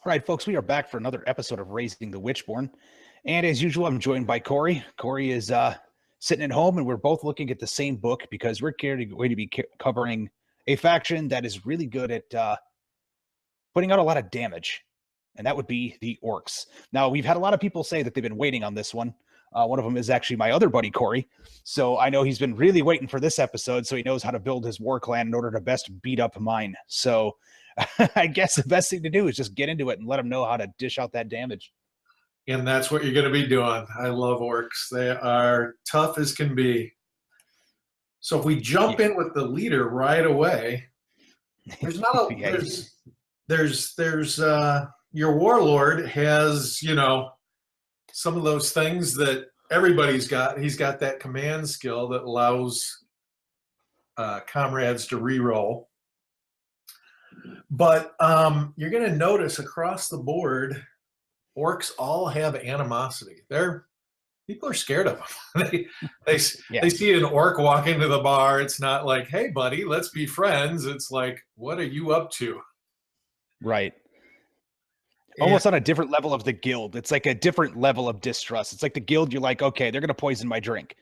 All right, folks, we are back for another episode of Raising the WitchBorn. And as usual, I'm joined by Corey. Corey is sitting at home, and we're both looking at the same book because we're going to be covering a faction that is really good at putting out a lot of damage, and that would be the Orcs. Now, we've had a lot of people say that they've been waiting on this one. One of them is actually my other buddy, Corey. So I know he's been really waiting for this episode, so he knows how to build his war clan in order to best beat up mine. So I guess the best thing to do is just get into it and let him know how to dish out that damage. And that's what you're going to be doing. I love Orcs. They are tough as can be. So if we jump in with the leader right away, there's not a there's your warlord has, you know, some of those things that everybody's got. He's got that command skill that allows comrades to reroll. But you're going to notice across the board, Orcs all have animosity. People are scared of them. they see an orc walk into the bar. It's not like, hey, buddy, let's be friends. It's like, what are you up to? Right. Almost on a different level of the guild. It's like a different level of distrust. It's like the guild, you're like, okay, they're going to poison my drink.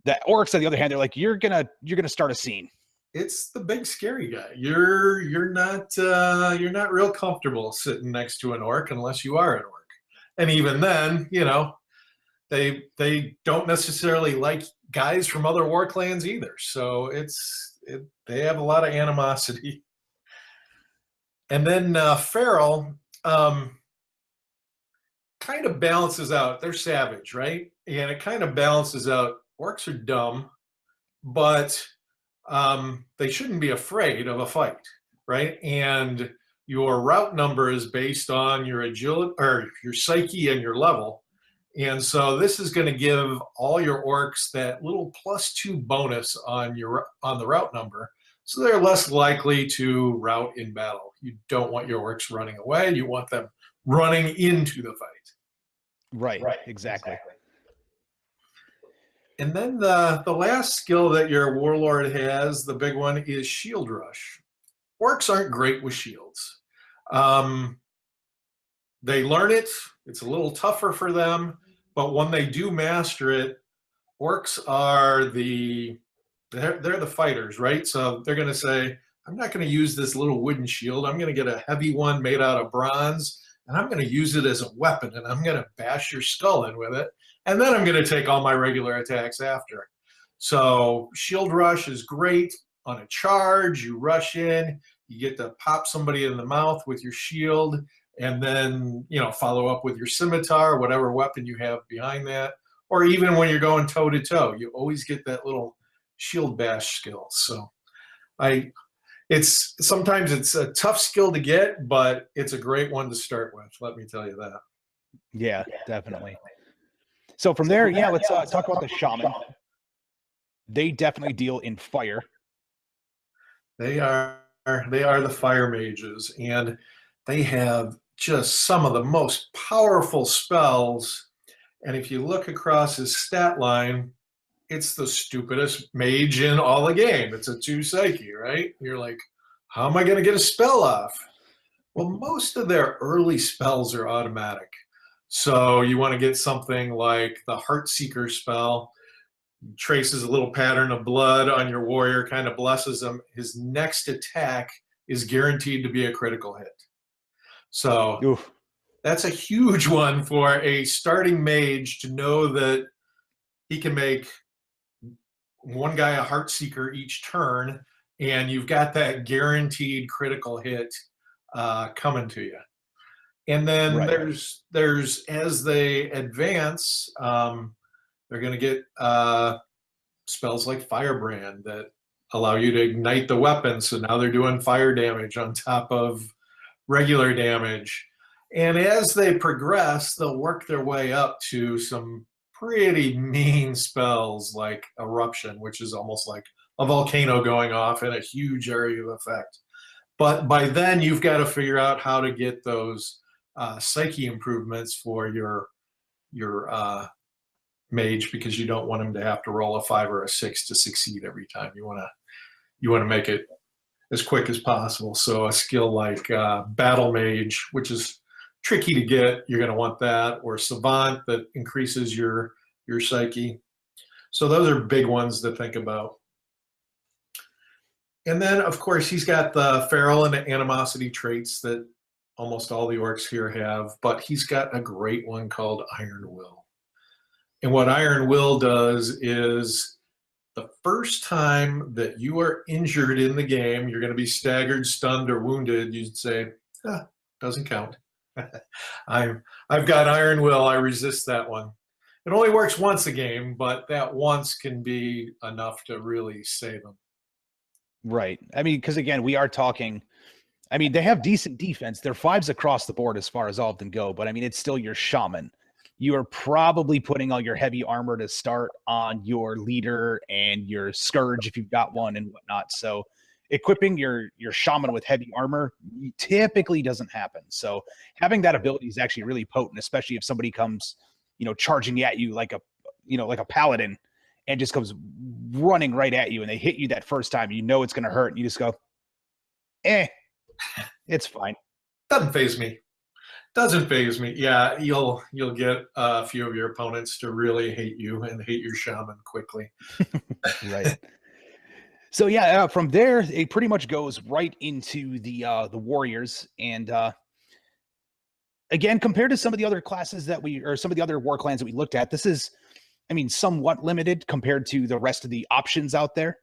The Orcs, on the other hand, they're like, you're gonna start a scene. It's the big scary guy. You're not real comfortable sitting next to an orc unless you are an orc. And even then, you know, they don't necessarily like guys from other war clans either. So they have a lot of animosity. And then Feral kind of balances out. They're savage, right? And it kind of balances out. Orcs are dumb, but they shouldn't be afraid of a fight, right? And your route number is based on your agility or your psyche and your level. And so this is going to give all your orcs that little +2 bonus on the route number. So they're less likely to rout in battle. You don't want your orcs running away. You want them running into the fight. Right, exactly. And then the last skill that your warlord has, the big one, is Shield Rush. Orcs aren't great with shields. They learn it. It's a little tougher for them. But when they do master it, orcs are they're the fighters, right? So they're going to say, I'm not going to use this little wooden shield. I'm going to get a heavy one made out of bronze, and I'm going to use it as a weapon, and I'm going to bash your skull in with it. And then I'm going to take all my regular attacks after. So Shield Rush is great on a charge. You rush in, you get to pop somebody in the mouth with your shield, and then, you know, follow up with your scimitar, whatever weapon you have behind that. Or even when you're going toe to toe, you always get that little shield bash skill. So sometimes it's a tough skill to get, but it's a great one to start with. Let me tell you that. Yeah, definitely. So from there, let's talk about the shaman. They definitely deal in fire. They are the fire mages, and they have just some of the most powerful spells. And if you look across his stat line, it's the stupidest mage in all the game. It's a 2 psyche, right? You're like, how am I going to get a spell off? Well, most of their early spells are automatic. So you want to get something like the Heartseeker spell, traces a little pattern of blood on your warrior, kind of blesses him. His next attack is guaranteed to be a critical hit. So that's a huge one for a starting mage to know that he can make one guy a Heartseeker each turn, and you've got that guaranteed critical hit coming to you. And then there's as they advance, they're going to get spells like Firebrand that allow you to ignite the weapon. So now they're doing fire damage on top of regular damage. And as they progress, they'll work their way up to some pretty mean spells like Eruption, which is almost like a volcano going off in a huge area of effect. But by then, you've got to figure out how to get those psyche improvements for your mage, because you don't want him to have to roll a 5 or a 6 to succeed every time. You want to make it as quick as possible. So a skill like Battle Mage, which is tricky to get, you're going to want that, or Savant that increases your psyche. So those are big ones to think about. And then, of course, he's got the feral and the animosity traits that almost all the orcs here have, but he's got a great one called Iron Will. And what Iron Will does is the first time that you are injured in the game, you're going to be staggered, stunned, or wounded, you'd say, doesn't count. I've got Iron Will, I resist that one. It only works once a game, but that once can be enough to really save them. Right. I mean, because again, we are talking, I mean, they have decent defense. They're 5s across the board as far as all of them go, but I mean, it's still your shaman. You are probably putting all your heavy armor to start on your leader and your scourge if you've got one and whatnot. So equipping your shaman with heavy armor typically doesn't happen. So having that ability is actually really potent, especially if somebody comes, charging at you like a paladin and just comes running right at you and they hit you that first time, it's going to hurt. And you just go, it's fine. Doesn't phase me. Doesn't phase me. Yeah, you'll get a few of your opponents to really hate you and hate your shaman quickly. Right. So yeah, from there it pretty much goes right into the warriors, and again, compared to some of the other classes some of the other war clans that we looked at, this is, I mean, somewhat limited compared to the rest of the options out there.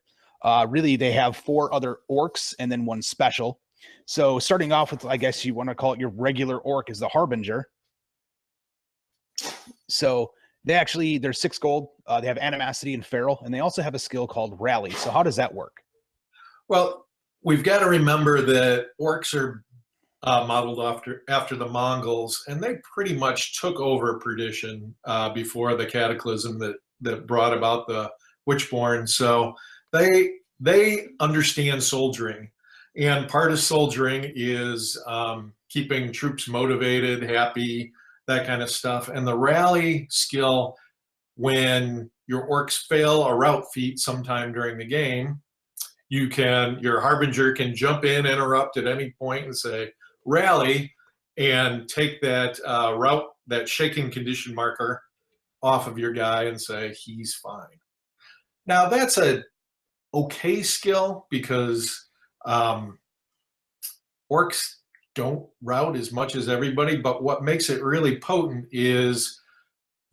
Really, they have 4 other orcs and then 1 special. So starting off with, I guess you want to call it your regular orc, is the Harbinger. So they're 6 gold. They have animosity and feral, and they also have a skill called Rally. So how does that work? Well, we've got to remember that orcs are modeled after the Mongols, and they pretty much took over Perdition before the cataclysm that brought about the WitchBorn. So they understand soldiering. And part of soldiering is keeping troops motivated, happy, that kind of stuff. And the rally skill, when your orcs fail a rout feat sometime during the game, your Harbinger can jump in, interrupt at any point and say, rally, and take that rout, that shaking condition marker off of your guy and say, he's fine. Now, that's a okay skill because orcs don't rout as much as everybody, but what makes it really potent is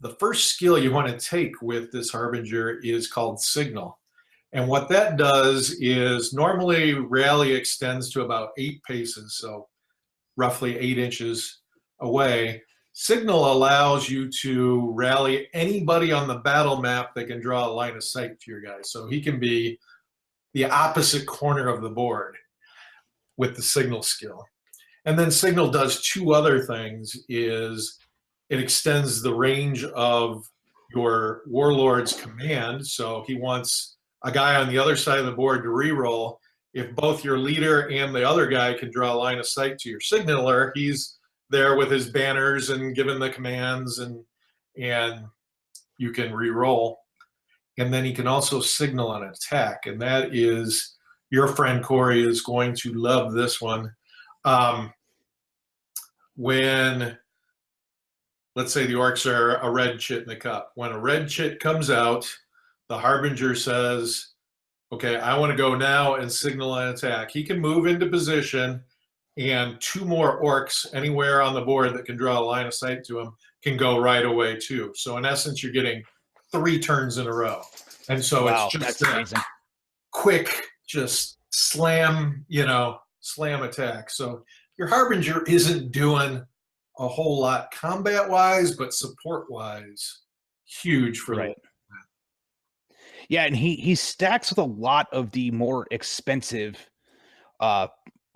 the first skill you want to take with this Harbinger is called Signal. And what that does is normally rally extends to about 8 paces, so roughly 8 inches away. Signal allows you to rally anybody on the battle map that can draw a line of sight to your guy. So he can be the opposite corner of the board with the Signal skill. And then Signal does 2 other things. Is it extends the range of your warlord's command. So he wants a guy on the other side of the board to reroll. If both your leader and the other guy can draw a line of sight to your signaler, he's there with his banners and giving the commands, and you can reroll. And then he can also signal an attack, and that is, your friend Corey is going to love this one. When, let's say the orcs are a red chit in the cup. When a red chit comes out, the Harbinger says, okay, I want to go now and signal an attack. He can move into position, and 2 more orcs anywhere on the board that can draw a line of sight to him can go right away too. So in essence, you're getting 3 turns in a row. And so wow, it's just that's amazing. Quick, just slam attack. So your Harbinger isn't doing a whole lot combat-wise, but support-wise, huge for right. Yeah, and he stacks with a lot of the more expensive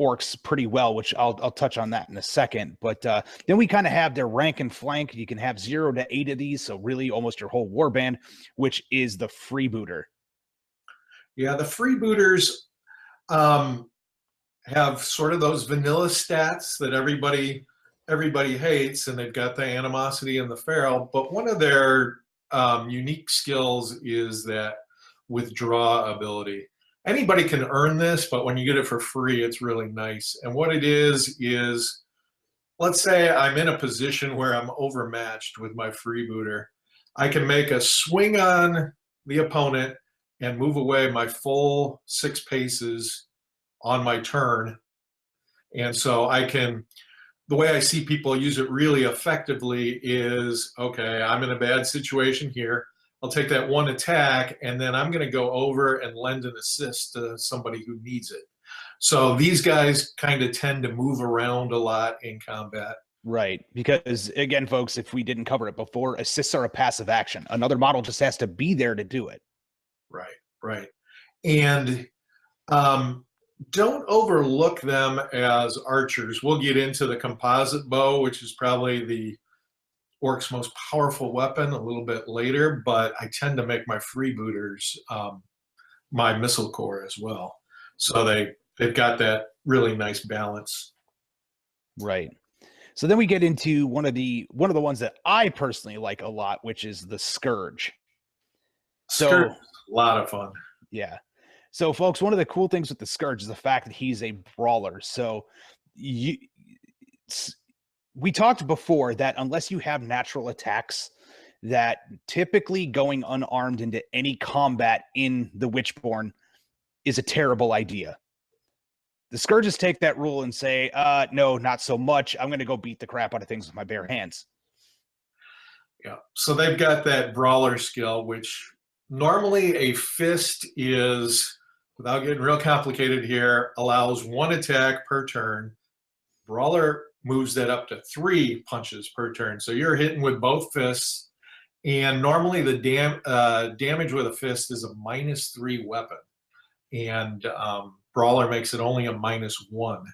orcs pretty well, which I'll touch on that in a second. But then we kind of have their rank and flank. You can have 0 to 8 of these, so really almost your whole warband, which is the freebooter. Yeah, the freebooters have sort of those vanilla stats that everybody hates, and they've got the animosity and the feral. But one of their unique skills is that withdraw ability. anybody can earn this, but when you get it for free, it's really nice. And what it is let's say I'm in a position where I'm overmatched with my freebooter. I can make a swing on the opponent and move away my full 6 paces on my turn. And so I can, the way I see people use it really effectively is, okay, I'm in a bad situation here. I'll take that 1 attack, and then I'm going to go over and lend an assist to somebody who needs it. So these guys kind of tend to move around a lot in combat. Right. Because again, folks, if we didn't cover it before, assists are a passive action. Another model just has to be there to do it. Right, right. And don't overlook them as archers. We'll get into the composite bow, which is probably the Orc's most powerful weapon a little bit later, but I tend to make my freebooters my missile core as well. So they've got that really nice balance. Right. So then we get into one of the ones that I personally like a lot, which is the Scourge. Scourge, a lot of fun. Yeah. So folks, one of the cool things with the Scourge is the fact that he's a brawler. So we talked before that unless you have natural attacks, that typically going unarmed into any combat in the WitchBorn is a terrible idea. The Scourges take that rule and say, no, not so much. I'm going to go beat the crap out of things with my bare hands. Yeah. So they've got that brawler skill, which normally a fist is, without getting real complicated here, allows 1 attack per turn. Brawler moves that up to 3 punches per turn. So you're hitting with both fists. And normally the damage with a fist is a -3 weapon. And Brawler makes it only a -1.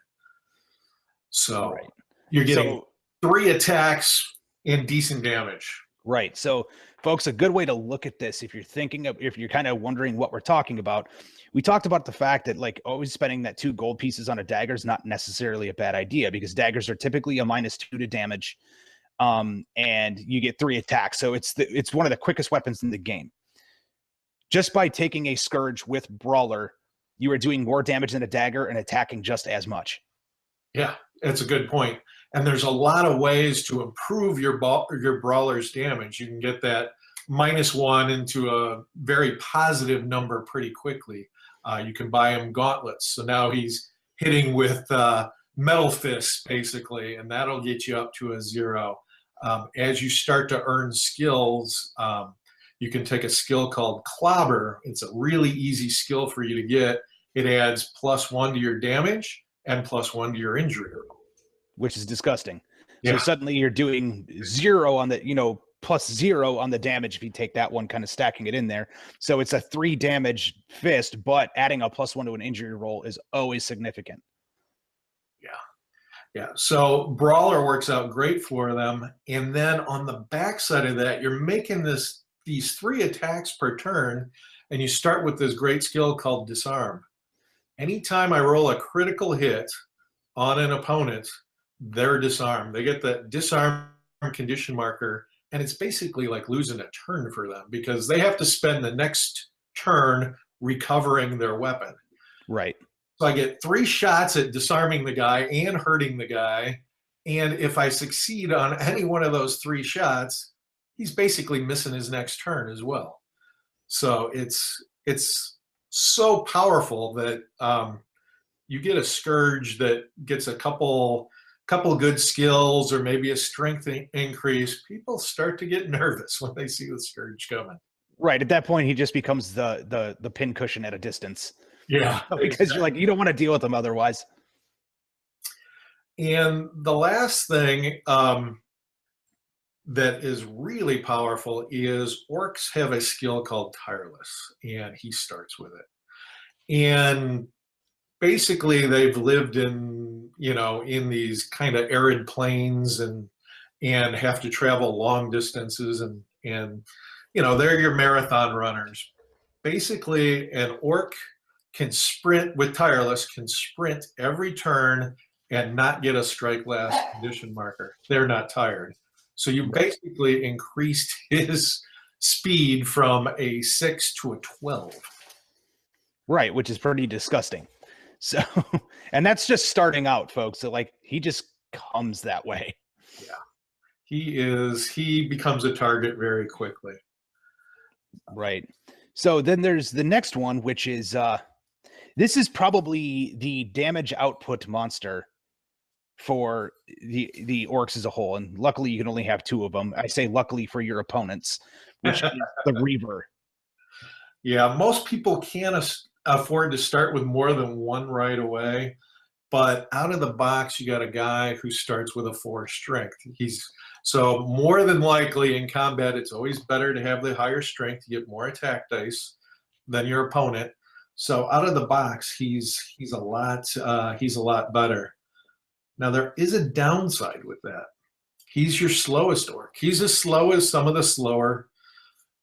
So right. You're getting 3 attacks and decent damage. Right. So folks, a good way to look at this, if you're kind of wondering what we're talking about, we talked about the fact that like always spending that 2 gold pieces on a dagger is not necessarily a bad idea, because daggers are typically a -2 to damage. And you get 3 attacks. So it's one of the quickest weapons in the game. Just by taking a Scourge with Brawler, you are doing more damage than a dagger and attacking just as much. Yeah, that's a good point. And there's a lot of ways to improve your Brawler's damage. You can get that -1 into a very positive number pretty quickly. You can buy him gauntlets. So now he's hitting with metal fists, basically, and that'll get you up to a 0. As you start to earn skills, you can take a skill called Clobber. It's a really easy skill for you to get. It adds +1 to your damage and +1 to your injury roll. Which is disgusting. Yeah. So suddenly you're doing 0 on the, +0 on the damage if you take that one, kind of stacking it in there. So it's a 3 damage fist, but adding a +1 to an injury roll is always significant. Yeah. So Brawler works out great for them. And then on the backside of that, you're making these 3 attacks per turn, and you start with this great skill called Disarm. Anytime I roll a critical hit on an opponent, they're disarmed. They get that disarm condition marker, and it's basically like losing a turn for them because they have to spend the next turn recovering their weapon. Right. So I get 3 shots at disarming the guy and hurting the guy. And if I succeed on any one of those 3 shots, he's basically missing his next turn as well. So it's so powerful that you get a Scourge that gets a couple good skills or maybe a strength increase. People start to get nervous when they see the Scourge coming. Right. At that point, he just becomes the pincushion at a distance. Yeah. Because exactly. You're like, you don't want to deal with them otherwise. And the last thing that is really powerful is Orcs have a skill called Tireless, and he starts with it. And basically they've lived in these kind of arid plains and have to travel long distances and they're your marathon runners. Basically, an Orc can sprint with Tireless, can sprint every turn and not get a strike last condition marker. They're not tired. So you basically increased his speed from a 6 to a 12. Right, which is pretty disgusting. So, and that's just starting out, folks. So, like, he just comes that way. Yeah, he becomes a target very quickly. Right. So then there's the next one, which is this is probably the damage output monster for the orcs as a whole. And luckily you can only have two of them. I say luckily for your opponents, which is the Reaver. Yeah, most people can't afford to start with more than one right away. But out of the box, you got a guy who starts with a 4 strength. So more than likely in combat, it's always better to have the higher strength. You get more attack dice than your opponent. So out of the box, he's a lot better. Now there is a downside with that. He's your slowest orc. He's as slow as some of the slower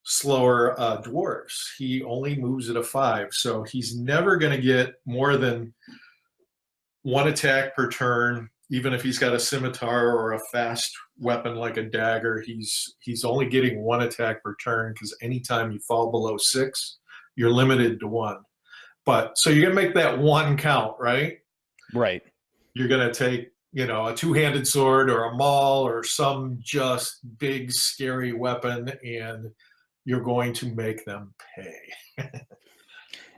dwarves. He only moves at a 5, so he's never going to get more than 1 attack per turn. Even if he's got a scimitar or a fast weapon like a dagger, he's only getting 1 attack per turn, because anytime you fall below 6, you're limited to 1. But so you're gonna make that 1 count, right? Right. You're gonna take, a 2-handed sword or a maul or some just big scary weapon, and you're going to make them pay.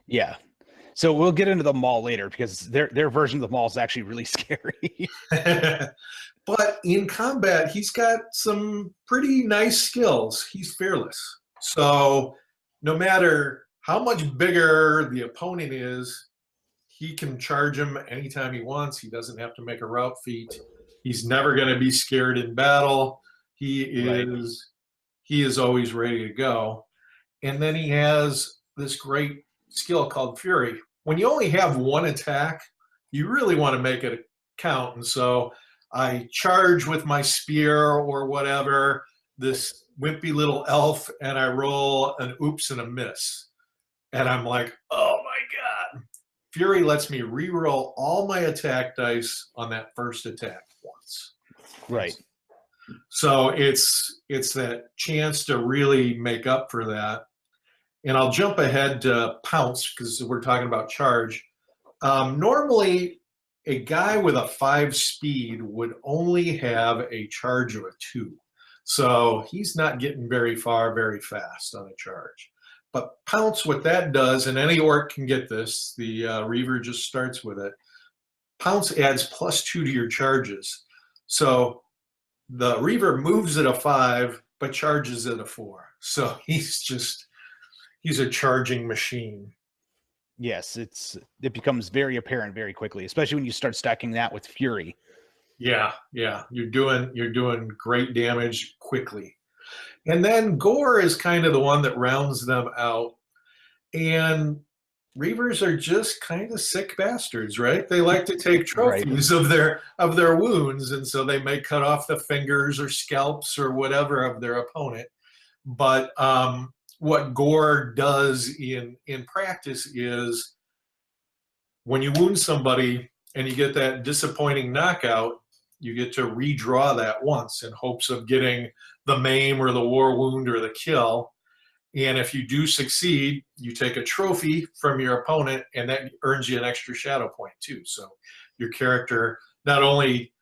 Yeah. So we'll get into the maul later, because their version of the maul is actually really scary. But in combat, he's got some pretty nice skills. He's fearless. So no matter how much bigger the opponent is, he can charge him anytime he wants. He doesn't have to make a route feat. He's never going to be scared in battle. He is always ready to go. And then he has this great skill called Fury. When you only have 1 attack, you really want to make it count. And so I charge with my spear or whatever, this wimpy little elf, and I roll an oops and a miss. And I'm like, oh my God. Fury lets me re-roll all my attack dice on that first attack once. Right. So it's that chance to really make up for that. And I'll jump ahead to Pounce, because we're talking about charge. Normally, a guy with a 5 speed would only have a charge of a 2. So he's not getting very far very fast on a charge. But Pounce, what that does, and any orc can get this, the Reaver just starts with it. Pounce adds +2 to your charges. So the Reaver moves at a 5, but charges at a 4. So he's a charging machine. Yes, it becomes very apparent very quickly, especially when you start stacking that with Fury. Yeah, you're doing great damage quickly. And then Gore is kind of the one that rounds them out. And Reavers are just kind of sick bastards, right? They like to take trophies of their wounds, and so they may cut off the fingers or scalps or whatever of their opponent. But what Gore does in practice is, when you wound somebody and you get that disappointing knockout, you get to redraw that once in hopes of getting the maim or the war wound or the kill. And if you do succeed, you take a trophy from your opponent, and that earns you an extra shadow point too. So your character not only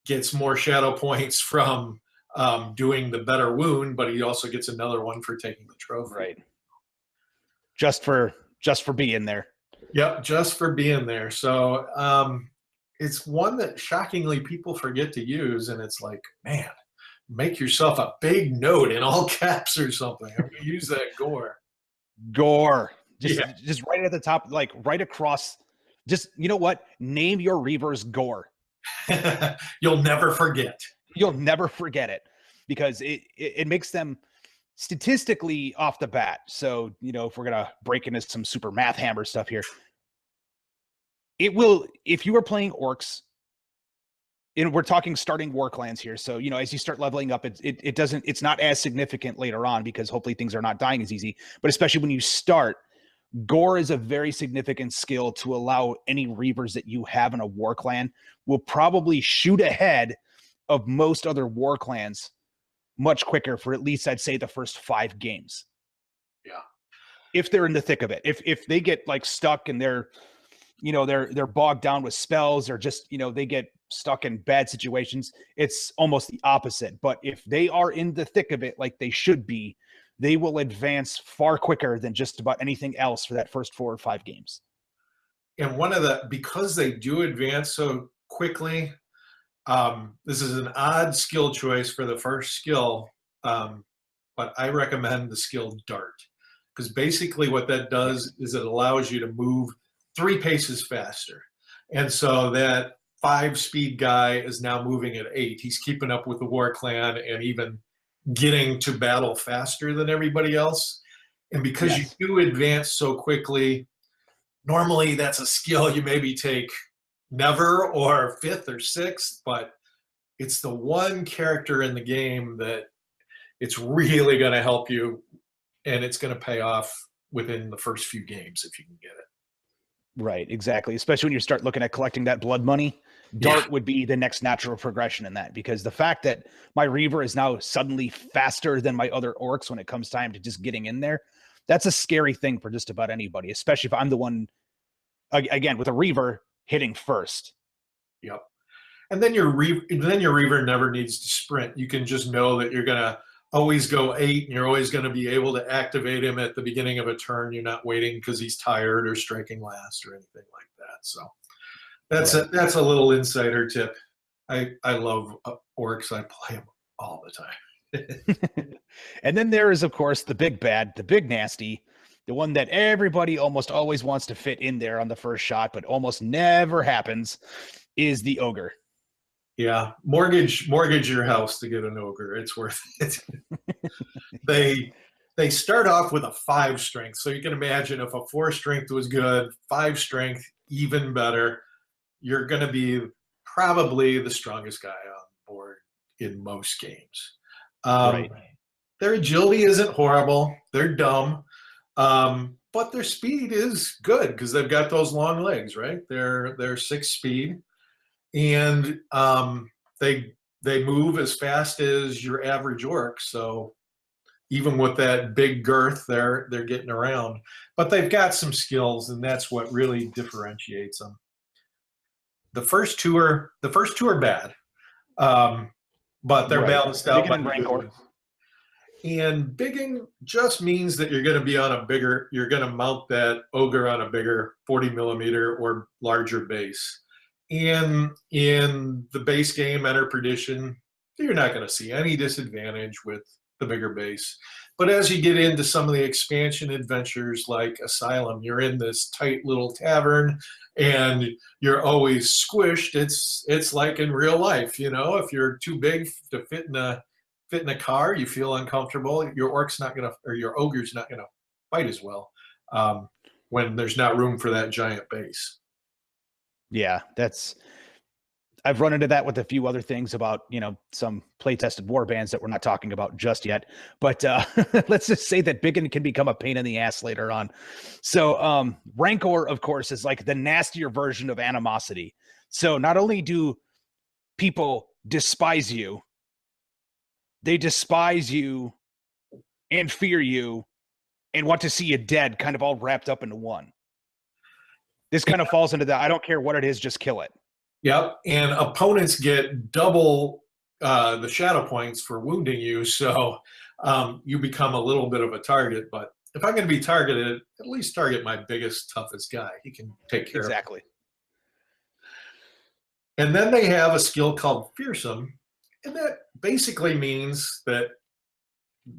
gets more shadow points from doing the better wound, but he also gets another one for taking the trophy. Right. Just for being there. Yep, just for being there. So it's one that shockingly people forget to use, and it's like, man, make yourself a big note in all caps or something. I'm gonna use that Gore. Just right at the top, like right across. Just, you know what? Name your Reavers Gore. You'll never forget. You'll never forget it, because it makes them statistically off the bat. So, if we're gonna break into some super math hammer stuff here, it will, if you are playing orcs, and we're talking starting war clans here. So, as you start leveling up, it's not as significant later on, because hopefully things are not dying as easy. But especially when you start, Gore is a very significant skill to allow any Reavers that you have in a war clan will probably shoot ahead of most other war clans much quicker for at least, I'd say, the first 5 games. Yeah. if they're in the thick of it. If they get like stuck and they're bogged down with spells, or just they get stuck in bad situations, it's almost the opposite. But if they are in the thick of it like they should be, they will advance far quicker than just about anything else for that first 4 or 5 games. And because they do advance so quickly, this is an odd skill choice for the first skill, but I recommend the skill Dart, because basically what that does is it allows you to move 3 paces faster. And so that 5 speed guy is now moving at 8. He's keeping up with the War Clan and even getting to battle faster than everybody else. And because you do advance so quickly, normally that's a skill you maybe take never, or 5th or 6th, but it's the one character in the game that it's really going to help you, and it's going to pay off within the first few games if you can get it. Right, exactly. Especially when you start looking at collecting that blood money, Dart would be the next natural progression in that, because the fact that my Reaver is now suddenly faster than my other Orcs when it comes time to just getting in there, that's a scary thing for just about anybody, especially if I'm the one, again, with a Reaver hitting first. Yep. And then your Reaver never needs to sprint. You can just know that you're going to always go 8, and you're always going to be able to activate him at the beginning of a turn. You're not waiting because he's tired or striking last or anything like that. So that's a little insider tip. I love Orcs. I play them all the time. And then there is, of course, the big bad, the big nasty, the one that everybody almost always wants to fit in there on the first shot, but almost never happens, is the Ogre. Yeah, mortgage your house to get an Ogre. It's worth it. They start off with a 5 strength, so you can imagine if a 4 strength was good, 5 strength even better. You're going to be probably the strongest guy on board in most games. Right. Their agility isn't horrible. They're dumb, but their speed is good because they've got those long legs, right? They're 6 speed. And they move as fast as your average orc. So even with that big girth, they're getting around. But they've got some skills, and that's what really differentiates them. The first two are bad, but they're balanced out by Rancor. And bigging just means that you're going to mount that Ogre on a bigger 40 millimeter or larger base. And in the base game, Enter Perdition, you're not going to see any disadvantage with the bigger base. But as you get into some of the expansion adventures like Asylum, you're in this tight little tavern and you're always squished. It's like in real life, if you're too big to fit in a car, you feel uncomfortable. Your Ogre's not going to fight as well when there's not room for that giant base. Yeah, I've run into that with a few other things about, some play-tested war bands that we're not talking about just yet. But let's just say that biggin can become a pain in the ass later on. So Rancor, of course, is like the nastier version of animosity. So not only do people despise you, they despise you and fear you and want to see you dead, kind of all wrapped up into one. This kind of falls into that. I don't care what it is, just kill it. Yep, and opponents get double the shadow points for wounding you, so you become a little bit of a target. But if I'm going to be targeted, at least target my biggest, toughest guy. He can take care of it. Exactly. And then they have a skill called Fearsome, and that basically means that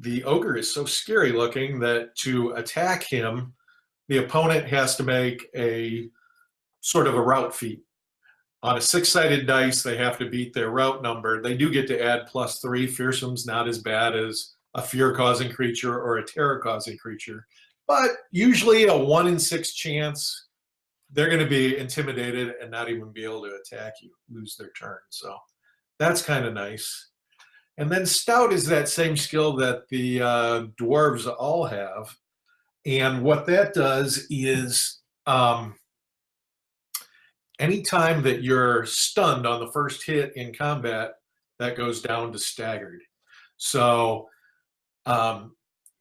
the Ogre is so scary looking that to attack him, the opponent has to make a sort of a route feat. On a 6-sided dice, they have to beat their route number. They do get to add +3. Fearsome's not as bad as a fear-causing creature or a terror-causing creature. But usually a 1 in 6 chance they're going to be intimidated and not even be able to attack you, lose their turn. So that's kind of nice. And then Stout is that same skill that the dwarves all have. And what that does is anytime that you're stunned on the first hit in combat, that goes down to staggered. So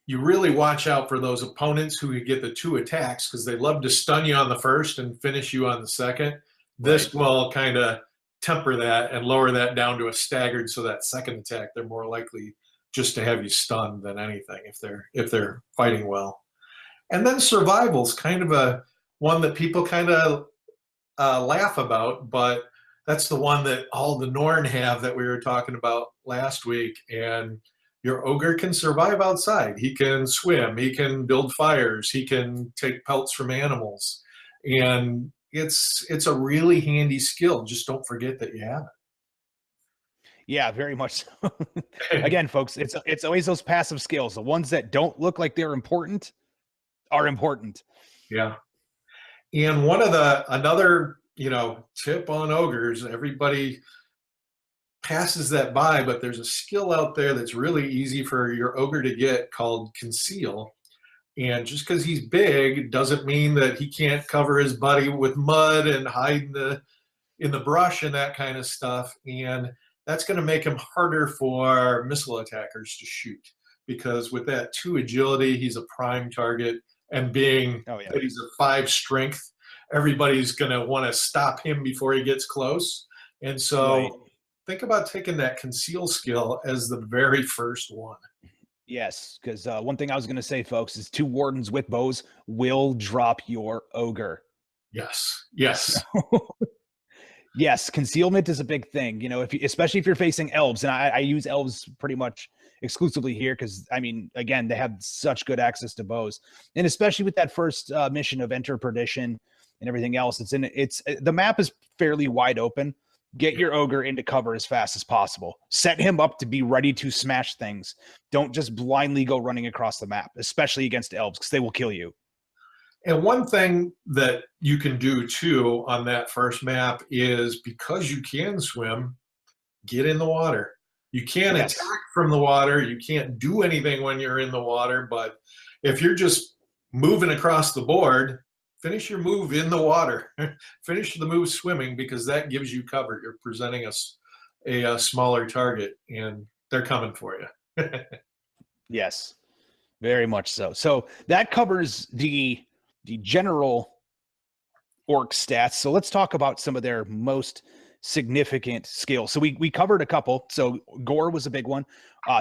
you really watch out for those opponents who get the 2 attacks because they love to stun you on the first and finish you on the second. Right. This will kind of temper that and lower that down to a staggered, so that second attack they're more likely just to have you stunned than anything if they're fighting well. And then survival's kind of a one that people kind of laugh about, but that's the one that all the Norn have that we were talking about last week. And your ogre can survive outside. He can swim. He can build fires. He can take pelts from animals, and it's a really handy skill. Just don't forget that you have Yeah, very much so. it. Again, folks, it's always those passive skills. The ones that don't look like they're important are important. Yeah. And another tip on ogres, everybody passes that by, but there's a skill out there that's really easy for your ogre to get called conceal. And just because he's big doesn't mean that he can't cover his buddy with mud and hide in the brush and that kind of stuff. And that's going to make him harder for missile attackers to shoot, because with that 2 agility, he's a prime target. And being that he's a 5 strength, everybody's going to want to stop him before he gets close. And so think about taking that conceal skill as the very first one. Yes, because one thing I was going to say, folks, is 2 wardens with bows will drop your ogre. Yes. Yes. Yes, concealment is a big thing. Especially if you're facing elves, and I use elves pretty much exclusively here because, I mean, again, they have such good access to bows, and especially with that first mission of Enter Perdition and everything else, the map is fairly wide open. Get your ogre into cover as fast as possible. Set him up to be ready to smash things. Don't just blindly go running across the map, especially against elves, because they will kill you. And one thing that you can do too on that first map is, because you can swim, get in the water. You can't attack from the water. You can't do anything when you're in the water. But if you're just moving across the board, finish your move in the water. Finish the move swimming, because that gives you cover. You're presenting a smaller target, and they're coming for you. Yes, very much so. So that covers the general orc stats. So let's talk about some of their most significant skills. So we covered a couple. So gore was a big one.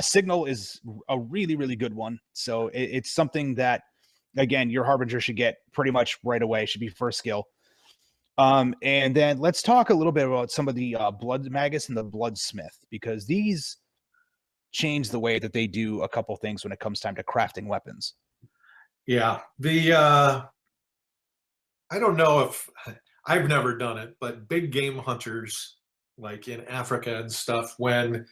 Signal is a really, really good one. So it's something that, again, your harbinger should get pretty much right away. Should be first skill. And then let's talk a little bit about some of the blood magus and the bloodsmith, because these change the way that they do a couple things when it comes time to crafting weapons. Yeah. I don't know if I've never done it, but big game hunters, like in Africa and stuff, when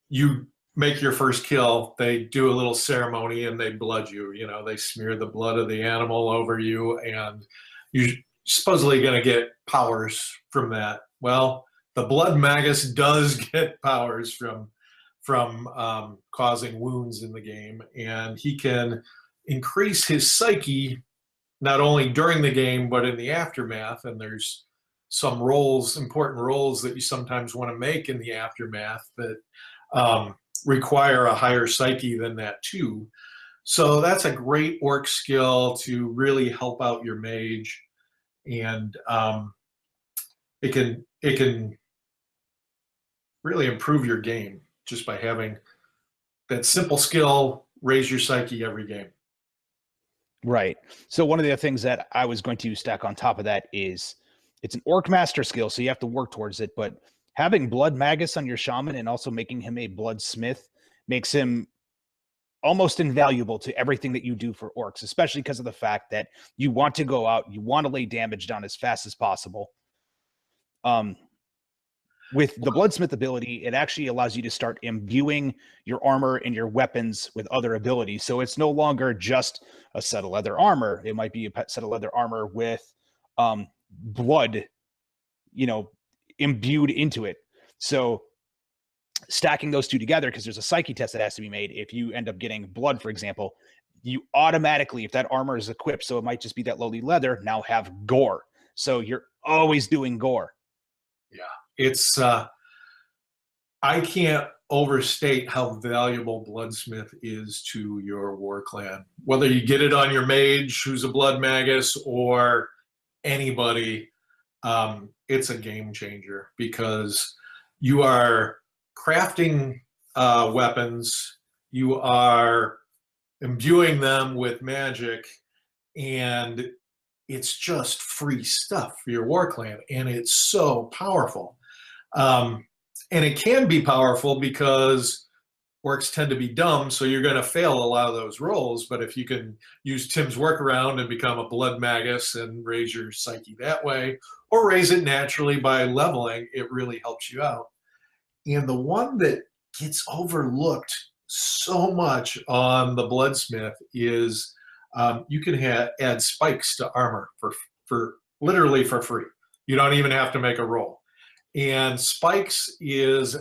you make your first kill, they do a little ceremony and they blood you. They smear the blood of the animal over you, and you're supposedly going to get powers from that. Well, the blood magus does get powers from causing wounds in the game, and he can increase his psyche not only during the game but in the aftermath. And there's some important roles that you sometimes want to make in the aftermath that require a higher psyche than that too. So that's a great orc skill to really help out your mage, and it can really improve your game just by having that simple skill raise your psyche every game. Right. So one of the things that I was going to stack on top of that is it's an orc master skill, so you have to work towards it. But having blood magus on your shaman and also making him a bloodsmith makes him almost invaluable to everything that you do for orcs, especially because of the fact that you want to go out, you want to lay damage down as fast as possible. With the bloodsmith ability, it actually allows you to start imbuing your armor and your weapons with other abilities. So it's no longer just a set of leather armor. It might be a set of leather armor with blood, imbued into it. So stacking those two together, because there's a psyche test that has to be made. If you end up getting blood, for example, you automatically, if that armor is equipped, so it might just be that lowly leather, now have gore. So you're always doing gore. Yeah. It's I can't overstate how valuable Bloodsmith is to your war clan. Whether you get it on your mage who's a Blood Magus or anybody, it's a game changer because you are crafting weapons, you are imbuing them with magic, and it's just free stuff for your war clan, and it's so powerful. And it can be powerful because orcs tend to be dumb, so you're going to fail a lot of those rolls. But if you can use Tim's workaround and become a Blood Magus and raise your psyche that way, or raise it naturally by leveling, it really helps you out. And the one that gets overlooked so much on the Bloodsmith is you can add spikes to armor for literally for free. You don't even have to make a roll. And spikes is,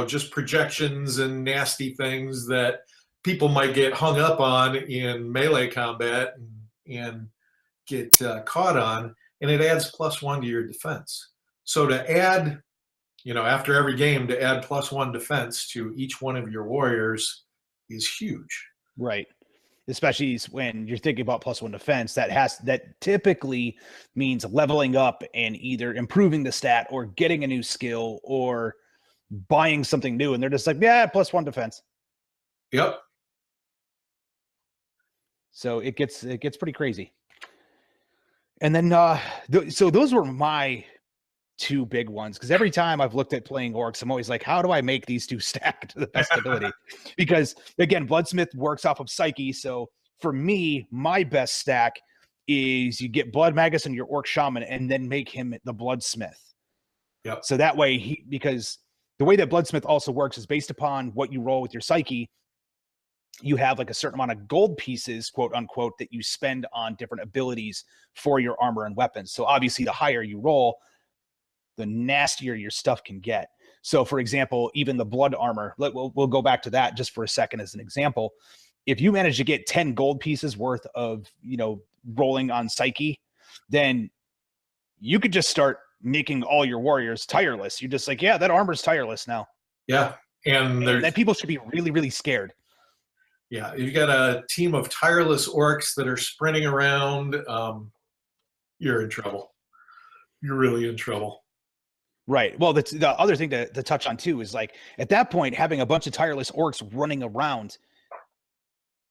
just projections and nasty things that people might get hung up on in melee combat and get caught on, and it adds +1 to your defense. So to add, after every game, to add +1 defense to each one of your warriors is huge. Right. Especially when you're thinking about +1 defense, that typically means leveling up and either improving the stat or getting a new skill or buying something new. And they're just like, yeah, +1 defense. Yep. So it gets pretty crazy. And then, so those were my two big ones, because every time I've looked at playing orcs, I'm always like, how do I make these two stack to the best ability? Because again, Bloodsmith works off of psyche. So for me, my best stack is you get Blood Magus and your Orc Shaman and then make him the Bloodsmith. Yep. So that way because the way that Bloodsmith also works is based upon what you roll with your psyche. You have like a certain amount of gold pieces, quote unquote, that you spend on different abilities for your armor and weapons. So obviously the higher you roll, the nastier your stuff can get. So for example, even the blood armor, we'll go back to that just for a second as an example. If you manage to get 10 gold pieces worth of, rolling on psyche, then you could just start making all your warriors tireless. You're just like, yeah, that armor's tireless now. Yeah. And then people should be really, really scared. Yeah. You've got a team of tireless orcs that are sprinting around. You're in trouble. You're really in trouble. Right. Well, the other thing to touch on too is like at that point, having a bunch of tireless orcs running around.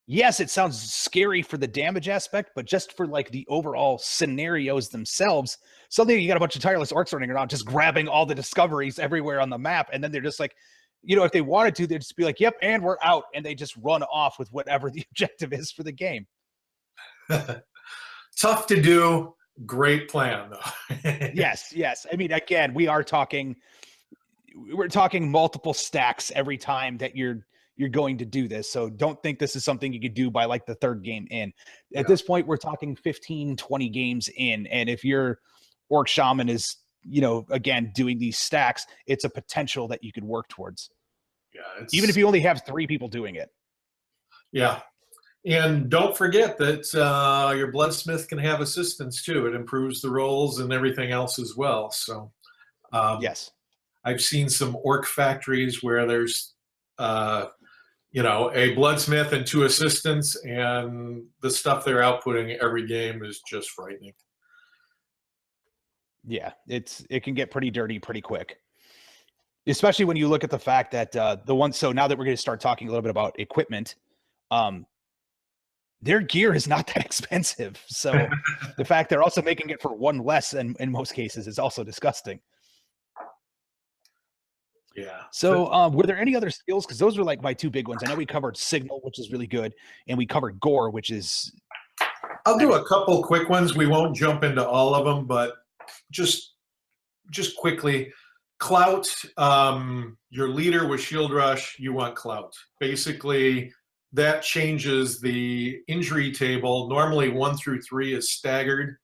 Yes, it sounds scary for the damage aspect, but just for like the overall scenarios themselves, suddenly you got a bunch of tireless orcs running around, just grabbing all the discoveries everywhere on the map. And then they're just like, if they wanted to, they'd just be like, yep, and we're out. And they just run off with whatever the objective is for the game. Tough to do. Great plan, though. Yes. I mean, again, we're talking multiple stacks every time that you're going to do this. So don't think this is something you could do by like the third game in. At this point, we're talking 15, 20 games in. And if your Orc Shaman is, again, doing these stacks, it's a potential that you could work towards. Yeah. Even if you only have 3 people doing it. Yeah. And don't forget that your Bloodsmith can have assistance too. It improves the rolls and everything else as well. So yes, I've seen some orc factories where there's a Bloodsmith and 2 assistants, and the stuff they're outputting every game is just frightening. Yeah, it can get pretty dirty pretty quick. Especially when you look at the fact that so now that we're going to start talking a little bit about equipment, their gear is not that expensive. So the fact they're also making it for 1 less in most cases is also disgusting. Yeah. So were there any other skills? Because those were like my 2 big ones. I know we covered Signal, which is really good, and we covered Gore, which is... I'll do a couple quick ones. We won't jump into all of them, but just quickly. Clout, your leader with Shield Rush, you want Clout. Basically, that changes the injury table. Normally 1 through 3 is staggered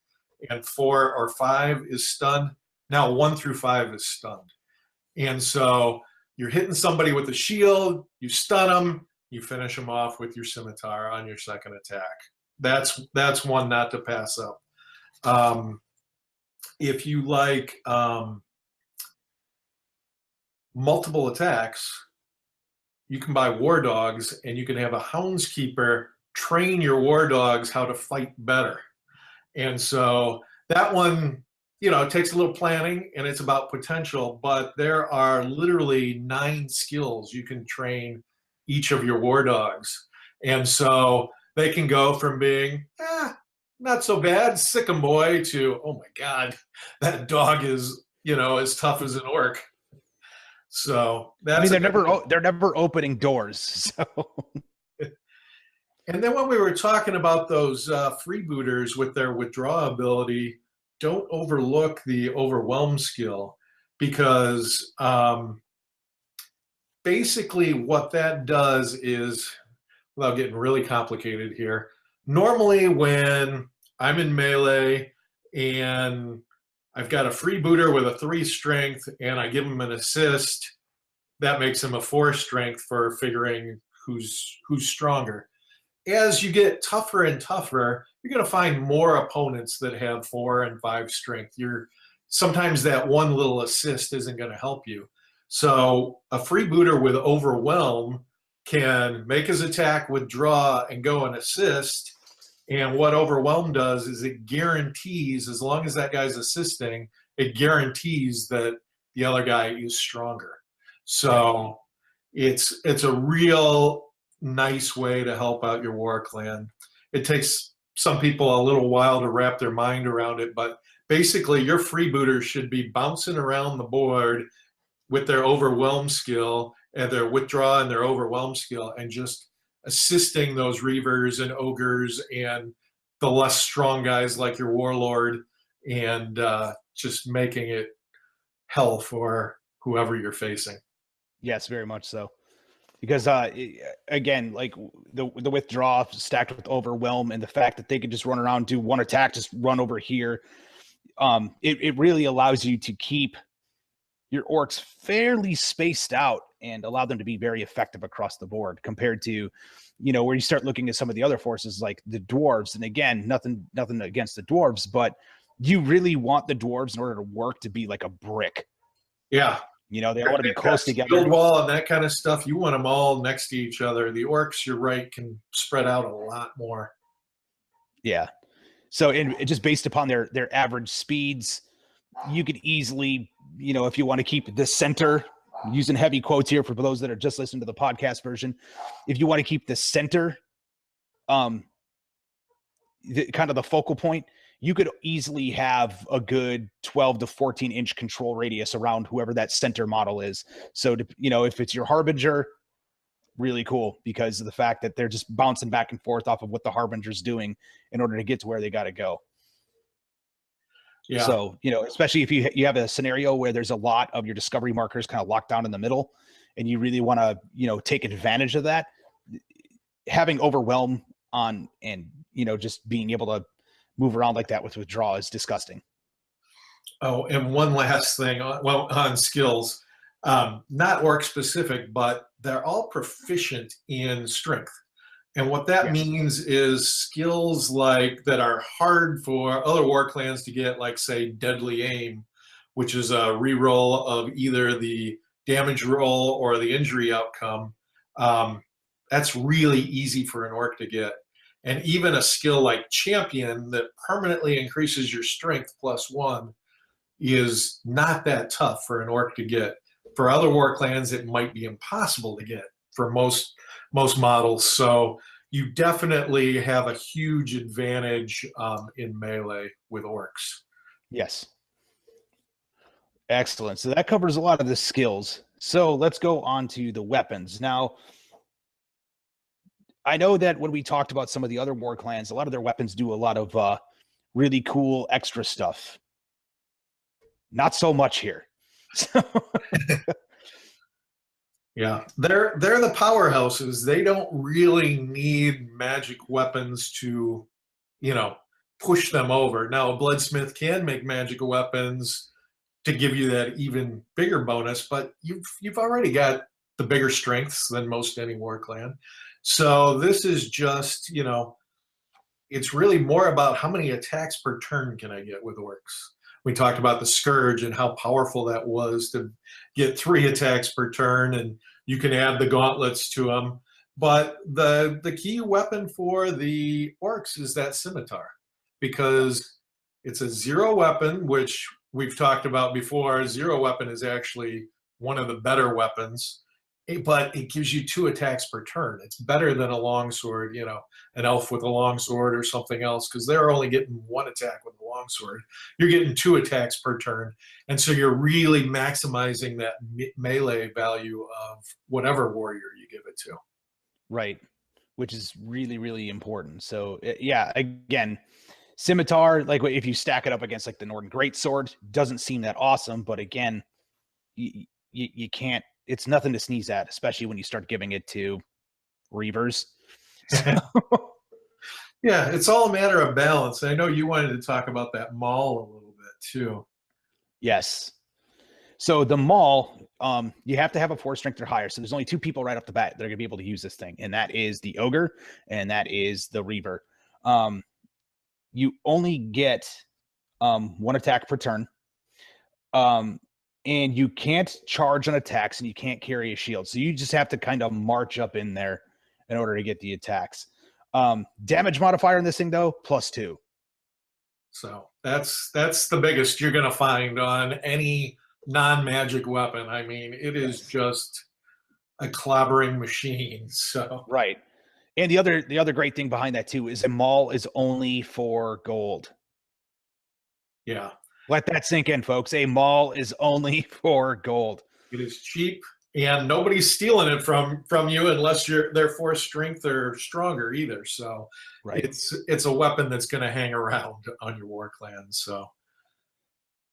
and 4 or 5 is stunned. Now 1 through 5 is stunned. And so you're hitting somebody with a shield, you stun them, you finish them off with your scimitar on your second attack. That's one not to pass up. If you like multiple attacks, you can buy war dogs, and you can have a houndskeeper train your war dogs how to fight better. And so that one, you know, it takes a little planning, and it's about potential, but there are literally 9 skills you can train each of your war dogs. And so they can go from being, not so bad, sick 'em boy, to, oh my God, that dog is, you know, as tough as an orc. So that's, I mean, they're never opening doors. So and then when we were talking about those freebooters with their withdraw ability, don't overlook the overwhelm skill, because basically what that does is, without getting really complicated here, normally when I'm in melee and I've got a freebooter with a 3 strength and I give him an assist, that makes him a 4 strength for figuring who's stronger. As you get tougher and tougher, you're going to find more opponents that have 4 and 5 strength. Sometimes that one little assist isn't going to help you. So a freebooter with overwhelm can make his attack, withdraw, and go and assist. And what overwhelm does is it guarantees, as long as that guy's assisting, it guarantees that the other guy is stronger. So it's a real nice way to help out your war clan. It takes some people a little while to wrap their mind around it, but basically your freebooters should be bouncing around the board with their overwhelm skill and their withdraw and their overwhelm skill, and just assisting those reavers and ogres and the less strong guys like your warlord, and just making it hell for whoever you're facing. yes, very much so. Because again, like the withdraw stacked with overwhelm, and the fact that they can just run around, do one attack, just run over here, it really allows you to keep your orcs fairly spaced out and allow them to be very effective across the board, compared to, you know, where you start looking at some of the other forces like the dwarves. And again, nothing against the dwarves, but you really want the dwarves, in order to work, to be like a brick. Yeah. You know, they want to be close together. Build wall and that kind of stuff. You want them all next to each other. The orcs, you're right, can spread out a lot more. Yeah. So, and just based upon their average speeds, you could easily, you know, if you want to keep the center, using heavy quotes here for those that are just listening to the podcast version, if you want to keep the center, kind of the focal point, you could easily have a good 12 to 14 inch control radius around whoever that center model is. So, you know, if it's your Harbinger, really cool, because of the fact that they're just bouncing back and forth off of what the Harbinger's doing in order to get to where they got to go. Yeah. So, you know, especially if you have a scenario where there's a lot of your discovery markers kind of locked down in the middle, and you really want to, you know, take advantage of that, having overwhelm on, and, you know, just being able to move around like that with withdraw is disgusting. Oh, and one last thing on skills, not orc specific, but they're all proficient in strength. And what that means is skills like that are hard for other war clans to get, like say Deadly Aim, which is a reroll of either the damage roll or the injury outcome. That's really easy for an orc to get. And even a skill like Champion that permanently increases your strength +1 is not that tough for an orc to get. For other war clans, it might be impossible to get for most models. So you definitely have a huge advantage in melee with orcs. Yes. Excellent. So that covers a lot of the skills. So let's go on to the weapons. Now, I know that when we talked about some of the other war clans, a lot of their weapons do a lot of really cool extra stuff. Not so much here. Yeah, they're the powerhouses. They don't really need magic weapons to, you know, push them over. Now, a bloodsmith can make magical weapons to give you that even bigger bonus, but you've already got the bigger strengths than most any war clan. So this is just, you know, it's really more about how many attacks per turn can I get with orcs. we talked about the Scourge and how powerful that was to get 3 attacks per turn, and you can add the gauntlets to them. But the key weapon for the Orcs is that Scimitar, because it's a 0 weapon, which we've talked about before. 0 weapon is actually one of the better weapons, but it gives you 2 attacks per turn. It's better than a longsword, you know, an elf with a longsword or something else, because they're only getting 1 attack with a longsword. You're getting 2 attacks per turn, and so you're really maximizing that melee value of whatever warrior you give it to. Right, which is really, really important. So yeah, again, scimitar, like if you stack it up against like the Northern Greatsword, doesn't seem that awesome, but again, you can't, it's nothing to sneeze at, especially when you start giving it to Reavers. So, yeah, it's all a matter of balance. I know you wanted to talk about that Maul a little bit too. yes. So the Maul, you have to have a 4 strength or higher. So there's only 2 people right off the bat that are going to be able to use this thing, and that is the Ogre and that is the Reaver. You only get 1 attack per turn. And you can't charge on attacks, and you can't carry a shield. So you just have to kind of march up in there in order to get the attacks. Damage modifier in this thing, though, +2. So that's the biggest you're going to find on any non-magic weapon. I mean, it is just a clobbering machine. So right. And the other great thing behind that too is a Maul is only for gold. Yeah. Let that sink in, folks. A Maul is only for gold. It is cheap, and nobody's stealing it from you unless their 4 strength or stronger either. So right. It's a weapon that's going to hang around on your war clan. So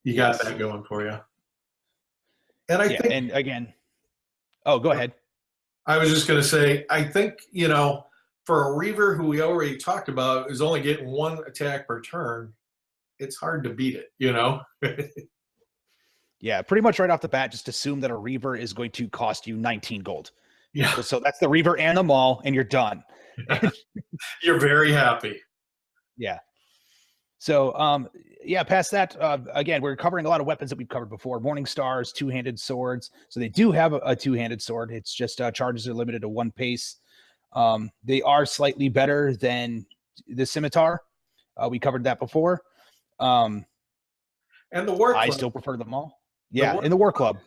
you got that going for you. And I think, and again, oh, go ahead. I was just going to say, I think, you know, for a Reaver who we already talked about is only getting 1 attack per turn, it's hard to beat it, you know? Yeah, pretty much right off the bat, just assume that a Reaver is going to cost you 19 gold. Yeah. So that's the Reaver and the Maul, and you're done. You're very happy. Yeah. So, yeah, past that, again, we're covering a lot of weapons that we've covered before. Morning Stars, 2-handed swords. So they do have a 2-handed sword. It's just charges are limited to 1 pace. They are slightly better than the Scimitar. We covered that before. And the War Club. I still prefer them all. Yeah, in the War Club.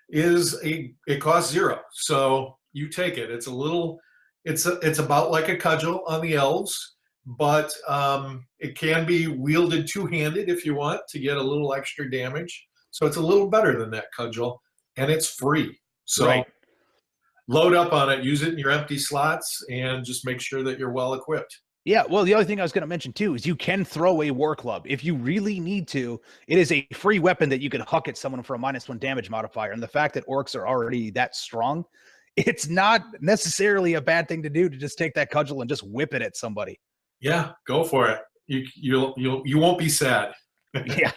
It costs 0. So you take it. It's a little, it's about like a cudgel on the elves, but it can be wielded 2-handed if you want to get a little extra damage. So it's a little better than that cudgel, and it's free. So load up on it, use it in your empty slots, and just make sure that you're well equipped. Yeah, well, the other thing I was going to mention too is you can throw a War Club if you really need to. It is a free weapon that you can huck at someone for a -1 damage modifier. And the fact that Orcs are already that strong, it's not necessarily a bad thing to do to just take that cudgel and just whip it at somebody. Yeah, go for it. You won't be sad. Yeah,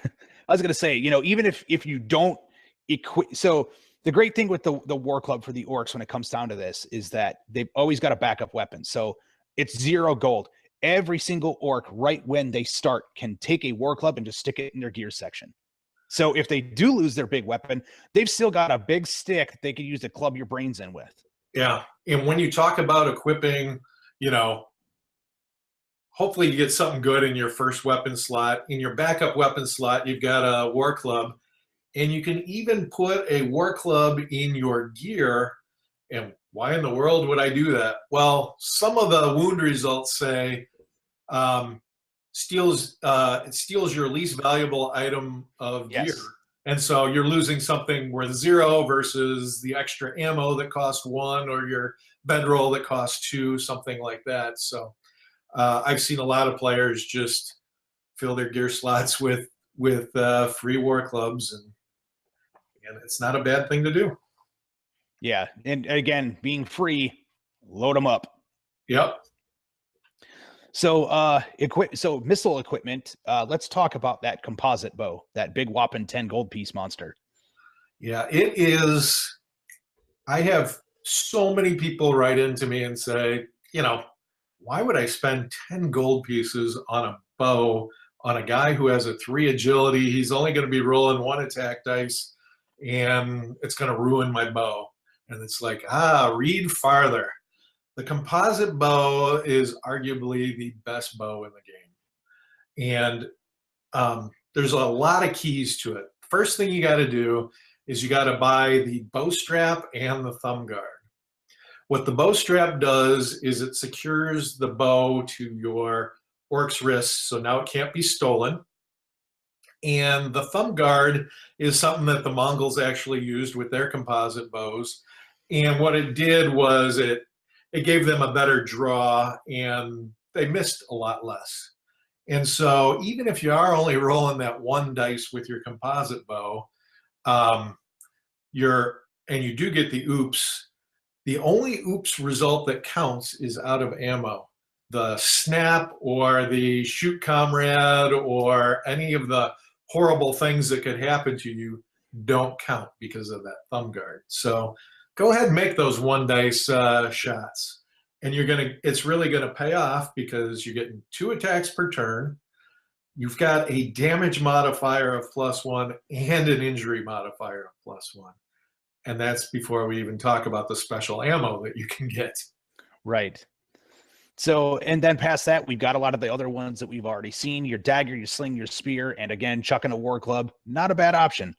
I was going to say, you know, even if you don't equip, so the great thing with the War Club for the Orcs when it comes down to this is that they've always got a backup weapon. So it's 0 gold. Every single Orc, right when they start, can take a War Club and just stick it in their gear section. So if they do lose their big weapon, they've still got a big stick that they can use to club your brains in with. Yeah, and when you talk about equipping, you know, hopefully you get something good in your first weapon slot. In your backup weapon slot, you've got a War Club, and you can even put a War Club in your gear. And why in the world would I do that? Well, some of the wound results say it steals your least valuable item of gear. And so you're losing something worth 0 versus the extra ammo that costs 1, or your bedroll that costs 2, something like that. So I've seen a lot of players just fill their gear slots with free War Clubs, and it's not a bad thing to do. Yeah, and again, being free, load them up. Yep. So, so missile equipment. Let's talk about that composite bow, that big whopping 10 gold piece monster. Yeah, it is. I have so many people write into me and say, you know, why would I spend 10 gold pieces on a bow on a guy who has a 3 agility. He's only going to be rolling 1 attack dice, and it's going to ruin my bow. And it's like, read farther. The composite bow is arguably the best bow in the game. And there's a lot of keys to it. First thing you got to do is you got to buy the bow strap and the thumb guard. What the bow strap does is it secures the bow to your Orc's wrists, so now it can't be stolen. And the thumb guard is something that the Mongols actually used with their composite bows. And what it did was it gave them a better draw, and they missed a lot less. And so even if you are only rolling that 1 dice with your composite bow, and you do get the oops, the only oops result that counts is out of ammo. The snap or the shoot comrade or any of the horrible things that could happen to you don't count because of that thumb guard. So go ahead and make those 1 dice shots. And it's really gonna pay off because you're getting 2 attacks per turn. You've got a damage modifier of +1 and an injury modifier of +1. And that's before we even talk about the special ammo that you can get. Right. So, and then past that, we've got a lot of the other ones that we've already seen. Your dagger, your sling, your spear, and again, chucking a war club. Not a bad option.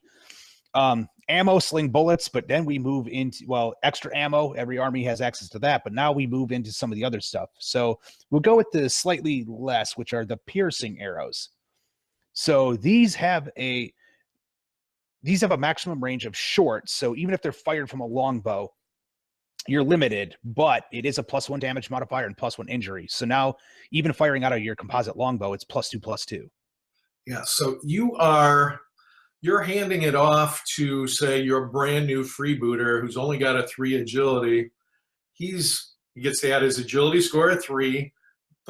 Ammo, sling bullets, but then we move into, well, extra ammo. Every army has access to that, but now we move into some of the other stuff. So we'll go with the slightly less, which are the piercing arrows. So these have a maximum range of short. So even if they're fired from a longbow, you're limited, but it is a +1 damage modifier and +1 injury. So now even firing out of your composite longbow, it's +2/+2. Yeah, so you're handing it off to, say, your brand new freebooter who's only got a 3 agility. He gets to add his agility score of 3,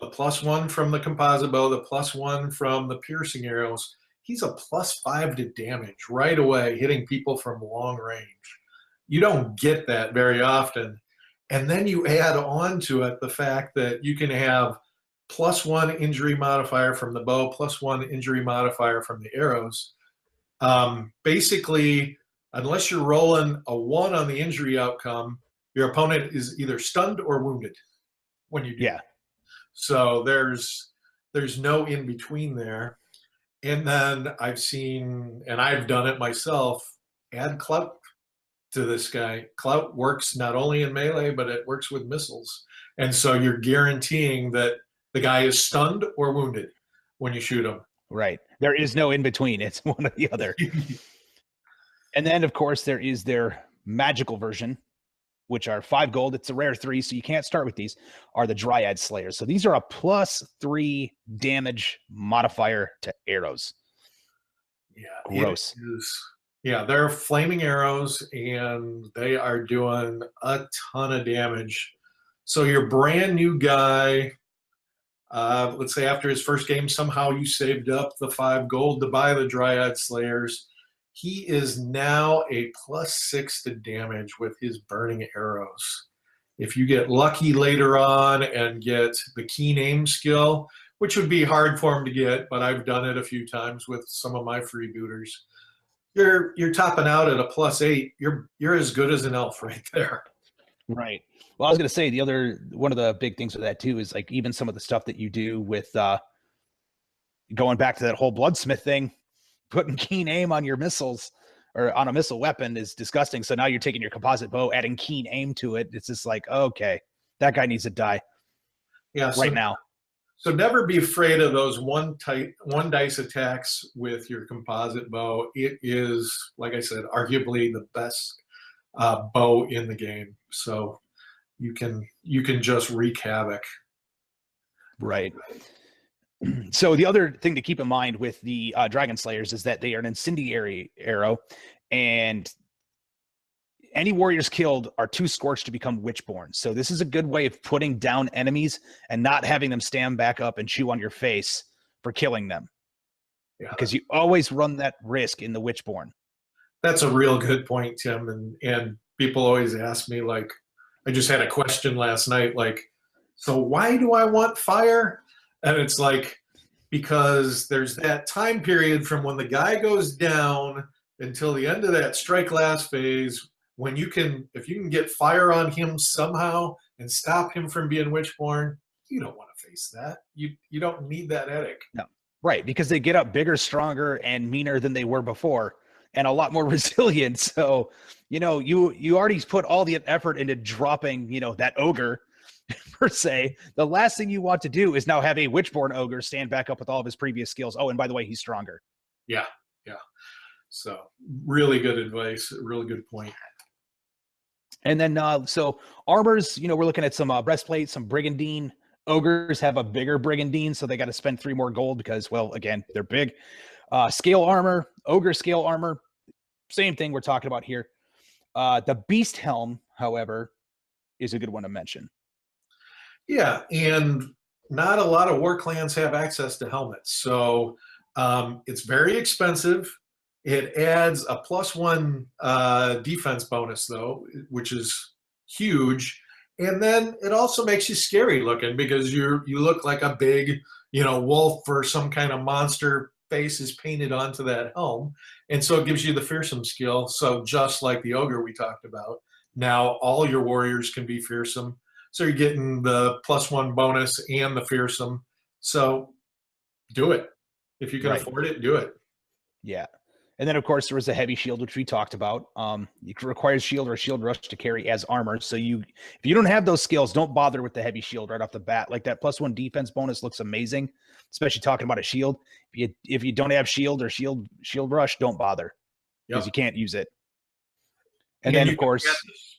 the +1 from the composite bow, the +1 from the piercing arrows. He's a +5 to damage right away, hitting people from long range. You don't get that very often. And then you add on to it the fact that you can have +1 injury modifier from the bow, +1 injury modifier from the arrows. Basically, unless you're rolling a 1 on the injury outcome, your opponent is either stunned or wounded when you do. Yeah. So there's no in between there. And then I've seen, and I've done it myself, add clout to this guy. Clout works not only in melee, but it works with missiles. And so you're guaranteeing that the guy is stunned or wounded when you shoot him. Right. There is no in between. It's one or the other. And then, of course, there is their magical version, which are 5 gold. It's a rare 3, so you can't start with these, are the Dryad Slayers. So these are a +3 damage modifier to arrows. Yeah. Gross. Yeah, they're flaming arrows, and they are doing a ton of damage. So your brand new guy, let's say after his first game, somehow you saved up the 5 gold to buy the Dryad Slayers. He is now a +6 to damage with his burning arrows. If you get lucky later on and get the keen aim skill, which would be hard for him to get, but I've done it a few times with some of my freebooters, you're topping out at a +8. You're as good as an elf right there. Right. Well, I was going to say one of the big things with that too is like even some of the stuff that you do with going back to that whole bloodsmith thing, putting keen aim on your missiles or on a missile weapon is disgusting. So now you're taking your composite bow, adding keen aim to it. It's just like, okay, that guy needs to die. Yeah, right now. So never be afraid of those one dice attacks with your composite bow. It is, like I said, arguably the best bow in the game. So you can just wreak havoc. Right. So the other thing to keep in mind with the Dragon Slayers is that they are an incendiary arrow, and any warriors killed are too scorched to become Witchborn. So this is a good way of putting down enemies and not having them stand back up and chew on your face for killing them. Yeah. Because you always run that risk in the Witchborn. That's a real good point, Tim. And people always ask me, like, I just had a question last night, like, so why do I want fire? And it's like, because there's that time period from when the guy goes down until the end of that strike last phase when you can, if you can get fire on him somehow and stop him from being Witchborn, you don't want to face that. You don't need that headache. No, right, because they get up bigger, stronger, and meaner than they were before, and a lot more resilient. So, you know, you already put all the effort into dropping, you know, that ogre per se. The last thing you want to do is now have a Witchborn ogre stand back up with all of his previous skills. Oh, and by the way, he's stronger. Yeah, yeah. So really good advice. Really good point. And then, so armors, you know, we're looking at some breastplates, some brigandine. Ogres have a bigger brigandine, so they got to spend 3 more gold because, well, again, they're big. Scale armor, ogre scale armor, same thing we're talking about here. The beast helm, however, is a good one to mention. Yeah, and not a lot of war clans have access to helmets, so it's very expensive. It adds a +1 defense bonus, though, which is huge. And then it also makes you scary looking because you look like a big, you know, wolf or some kind of monster face is painted onto that helm. And so it gives you the fearsome skill. So just like the ogre we talked about, now all your warriors can be fearsome. So you're getting the +1 bonus and the fearsome. So do it. If you can afford it, do it. Yeah. And then, of course, there was a heavy shield, which we talked about. It requires shield or a shield rush to carry as armor. So if you don't have those skills, don't bother with the heavy shield right off the bat. Like that +1 defense bonus looks amazing, especially talking about a shield. If you don't have shield or shield rush, don't bother because you can't use it. And then, of course,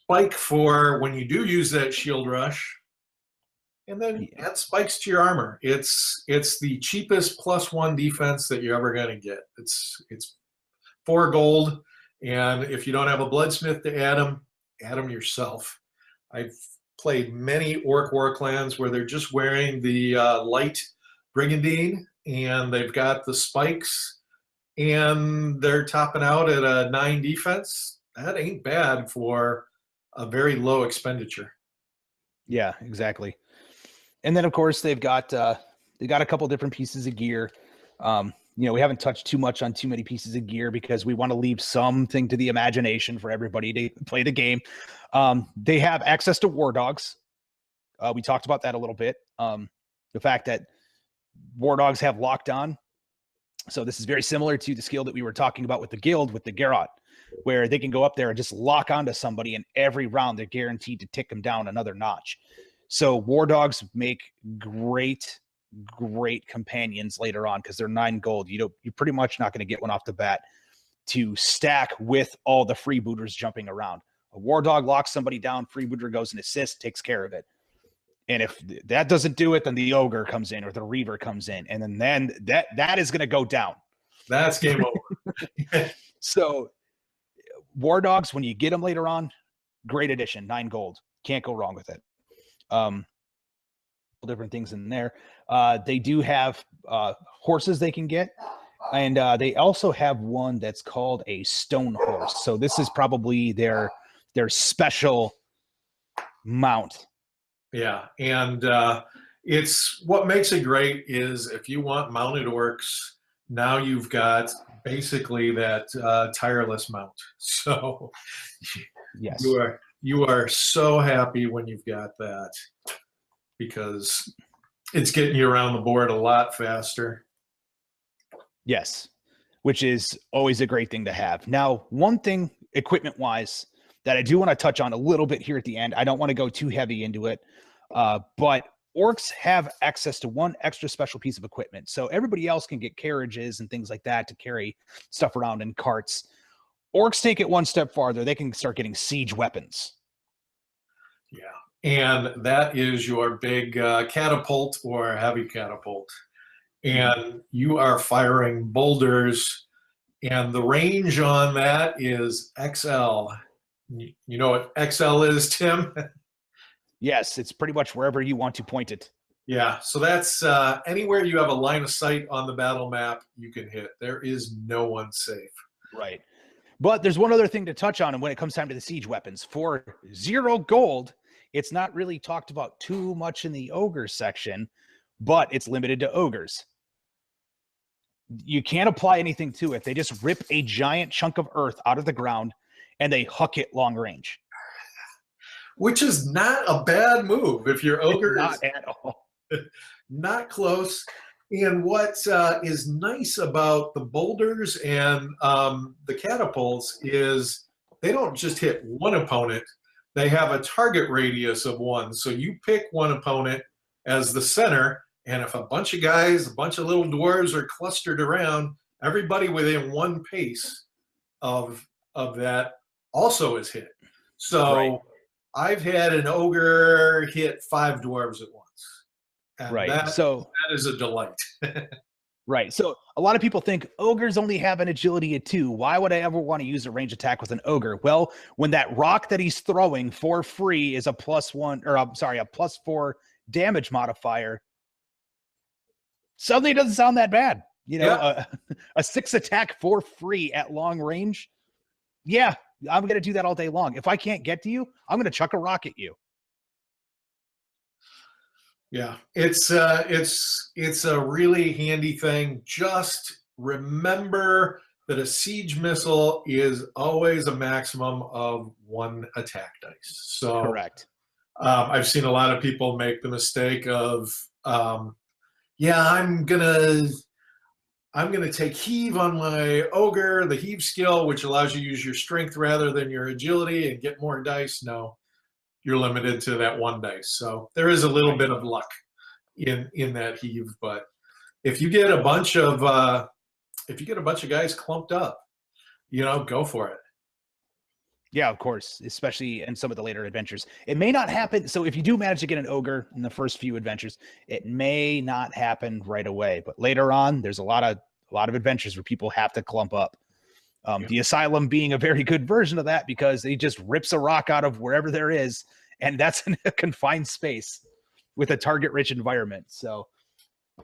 spike for when you do use that shield rush. And then add spikes to your armor. It's the cheapest +1 defense that you're ever going to get. It's 4 gold, and if you don't have a bloodsmith to add them yourself. I've played many orc war clans where they're just wearing the light brigandine, and they've got the spikes, and they're topping out at a 9 defense. That ain't bad for a very low expenditure. Yeah, exactly. And then, of course, they got a couple different pieces of gear. You know, we haven't touched too much on too many pieces of gear because we want to leave something to the imagination for everybody to play the game. They have access to war dogs. We talked about that a little bit. The fact that war dogs have locked on. So this is very similar to the skill that we were talking about with the guild, with the Garrot, where they can go up there and just lock onto somebody, and every round they're guaranteed to tick them down another notch. So war dogs make great companions later on because they're 9 gold. You're pretty much not going to get one off the bat to stack with all the freebooters jumping around. A war dog locks somebody down, freebooter goes and assists, takes care of it. And if that doesn't do it, then the ogre comes in or the reaver comes in, and then that is going to go down. That's game over. So war dogs, when you get them later on, great addition, 9 gold. Can't go wrong with it. Different things in there. They do have horses they can get, and they also have one that's called a stone horse. So this is probably their special mount. Yeah, and it's what makes it great is if you want mounted orcs, now you've got basically that tireless mount. So yes, you are so happy when you've got that, because it's getting you around the board a lot faster. Yes, which is always a great thing to have. Now, one thing equipment-wise that I do want to touch on a little bit here at the end, I don't want to go too heavy into it, but orcs have access to one extra special piece of equipment. So everybody else can get carriages and things like that to carry stuff around in carts. Orcs take it one step farther. They can start getting siege weapons. Yeah. And that is your big catapult or heavy catapult. And you are firing boulders, and the range on that is XL. You know what XL is, Tim? Yes, it's pretty much wherever you want to point it. Yeah, so that's anywhere you have a line of sight on the battle map, you can hit. There is no one safe. Right. But there's one other thing to touch on, and when it comes time to the siege weapons, for 0 gold, it's not really talked about too much in the ogre section, but it's limited to ogres. You can't apply anything to it. They just rip a giant chunk of earth out of the ground and they huck it long range. Which is not a bad move if your ogre Not is at all. not close. And what is nice about the boulders and the catapults is they don't just hit one opponent. They have a target radius of 1. So you pick one opponent as the center, and if a bunch of guys, a bunch of little dwarves are clustered around, everybody within 1 pace of that also is hit. So Right. I've had an ogre hit 5 dwarves at once. And Right. that is a delight. Right. So a lot of people think ogres only have an agility of 2. Why would I ever want to use a range attack with an ogre? Well, when that rock that he's throwing for free is a +1, or I'm sorry, a +4 damage modifier, suddenly it doesn't sound that bad. You know, Yeah. a 6 attack for free at long range. Yeah, I'm going to do that all day long. If I can't get to you, I'm going to chuck a rock at you. Yeah, it's a really handy thing. Just remember that a siege missile is always a maximum of 1 attack dice. So Correct. I've seen a lot of people make the mistake of, yeah, I'm gonna take heave on my ogre, the heave skill, which allows you to use your strength rather than your agility and get more dice. No, you're limited to that 1 dice. So there is a little bit of luck in that heave, but if you get a bunch of guys clumped up, go for it. Yeah, of course, especially in some of the later adventures. It may not happen. So if you do manage to get an ogre in the first few adventures, it may not happen right away. But later on, there's a lot of adventures where people have to clump up. The Asylum being a very good version of that, because he just rips a rock out of wherever there is, and that's in a confined space with a target-rich environment. So,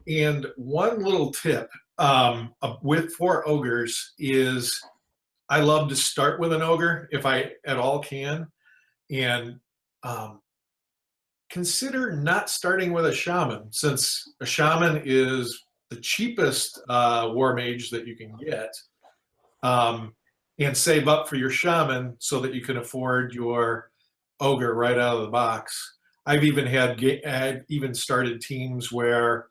and one little tip for ogres is I love to start with an ogre if I at all can, and consider not starting with a shaman, since a shaman is the cheapest war mage that you can get, and save up for your shaman so that you can afford your ogre right out of the box. I've even started teams where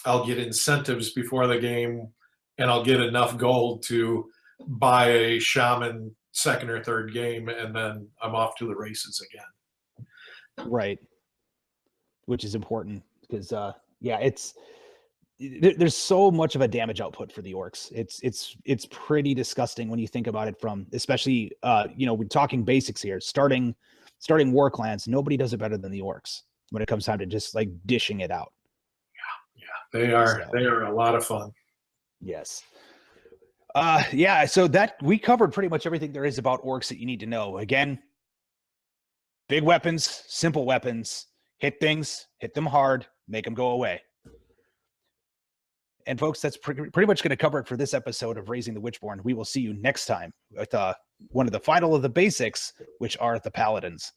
I'll get incentives before the game, and I'll get enough gold to buy a shaman second or third game, and then I'm off to the races again. right, which is important because there's so much of a damage output for the orcs. It's pretty disgusting when you think about it. From especially we're talking basics here. Starting war clans, nobody does it better than the orcs when it comes time to just like dishing it out. Yeah, they are a lot of fun. Yes. So that we covered pretty much everything there is about orcs that you need to know. Again, big weapons, simple weapons, hit them hard, make them go away. And folks, that's pretty much going to cover it for this episode of Raising the WitchBorn. We will see you next time with one of the final of the basics, which are the Paladins.